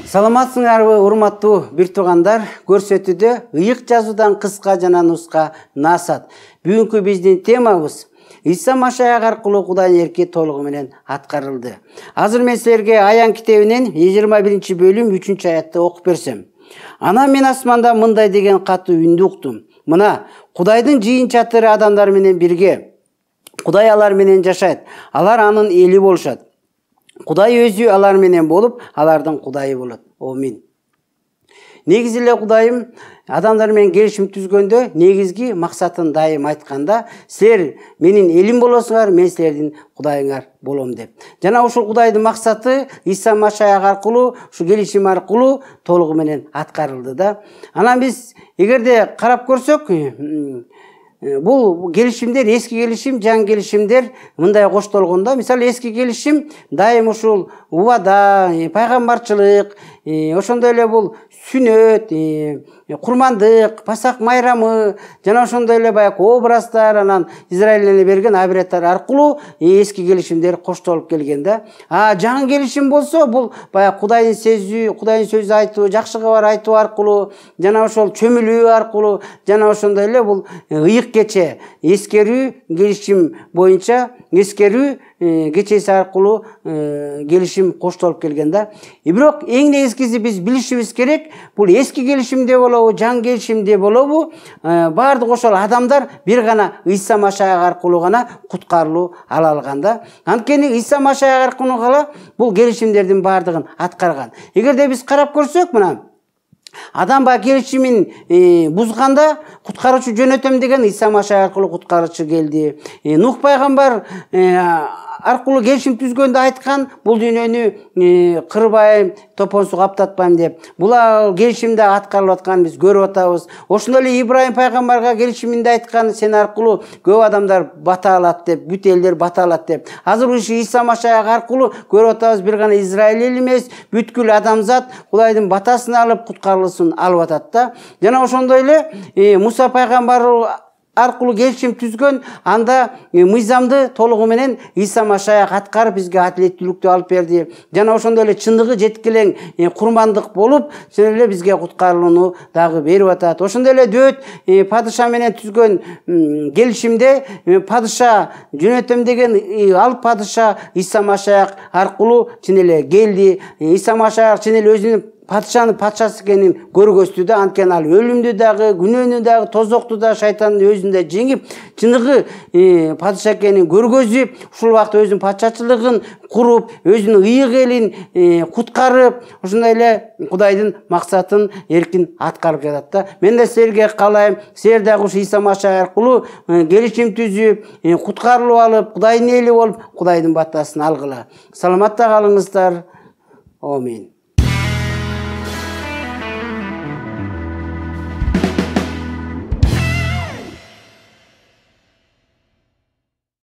Саламатсыңарбы, урматтуу бир туугандар, көрсөтүүдө ыйык жазуудан кыска жана нуска насаат. Бүгүнкү биздин темабыз Иса Машаяк аркылуу Кудайдын эрки толугу менен аткарылды. Азыр мен силерге Аян китебинен 21-бөлүм 3-аятты окуп берсем. Анан мен асманда мындай деген катуу үндү уктум. Мына, Кудайдын жыйын чатыры адамдар менен бирге. Кудай алар менен жашайт. Алар анын эли болушат. Кудай өзү алар менен болуп, алардын Кудайы болот. Амин. Негизи эле Кудайым адамдар менен келишим түзгөндө негизги максатын дайым айтканда, силер менин элим болосуңар, мен силердин Кудайыңар болом деп. Жана ушул Кудайдын максаты Иса Машаяк аркылуу, ушу келишим аркылуу толугу менен аткарылды да. Анан биз эгерде карап көрсөк, бул келишимдер, эски келишим, жаңы келишимдер мындай коштолгондо, мисалы эски келишим дайым ушул убада, пайгамбарчылык, ошондой эле бул сүнөт, курмандык, пасак майрамы, жана ошондой эле баягы образдар, анан Израиль берген абираттар аркылуу эски келишимдер коштолуп келген да. Жаңы келишим болсо, бул баягы Кудайдын сөзү айтуу, жакшы кабар айтуу аркылуу, жана ошол чөмүлүү аркылуу, жана ошондой эле бул ыйык кече, эскерүү келишим боюнча, эскерүү кечеси аркылуу келишим коштолуп келген да. Бирок эң негизгиси биз билишибиз керек, бул эски келишимде болобу, жаңы келишимде болобу, баардык ошол адамдар бир гана Иса Машаяк аркылуу гана куткарылуу ала алган да. Анткени Иса Машаяк аркылуу гана бул келишимдердин баардыгын аткарган. Эгерде биз карап көрсөк, мына адам ба келишимин бузганда куткаруучу жөнөтөм деген Иса Машаяк аркылуу куткаруучу келди. Нух пайгамбар аркылуу келишим түзгөндө айткан, бул дүйнөнү кырбайм, топонсу каптатпайм деп. Бул келишимде аткарылып атканын биз көрүп атабыз. Ошондой эле Ибрайым пайгамбарга келишиминде айткан, сен аркылуу көп адамдар бата алат деп, бүт элдер бата алат деп. Азыр ушу Иса Машаяк аркылуу көрүп атабыз, бир гана Израиль эл эмес, бүткүл адамзат Кудайдын батасын алып, куткарылысын алып атат да. Жана ошондой эле Муса пайгамбар аркылуу келишим түзгөн, анда мыйзамды толугу менен Иса Машаяк аткарып бизге адилеттүүлүктү алып берди. Жана ошондой эле чындыгы жеткилең курмандык болуп, жана эле бизге куткарылууну дагы берип атат. Ошондой эле Дөт падыша менен түзгөн келишимде падыша жөнөтөм деген ал падыша Иса Машаяк аркылуу чын эле келди. Иса Машаяк чын эле өзүнүн падышанын патшасы экенин көргөздү да, анткени ал өлүмдү дагы, күнөөнү дагы, тозокту да, шайтандын өзүн да жеңип, чыныгы падыша экенин көргөзүп, ушул убакта өзүнүн патшачылыгын куруп, өзүнүн ыйык элин куткарып, ошондой эле Кудайдын максатын эркин аткарып жатат да. Мен да силерге каалайм, силер дагы ушу Иса Машаяк аркылуу келишим түзүп, куткарылып алып, Кудайдын эли болуп, Кудайдын батасын алгыла. Саламатта калыңыздар. Амин.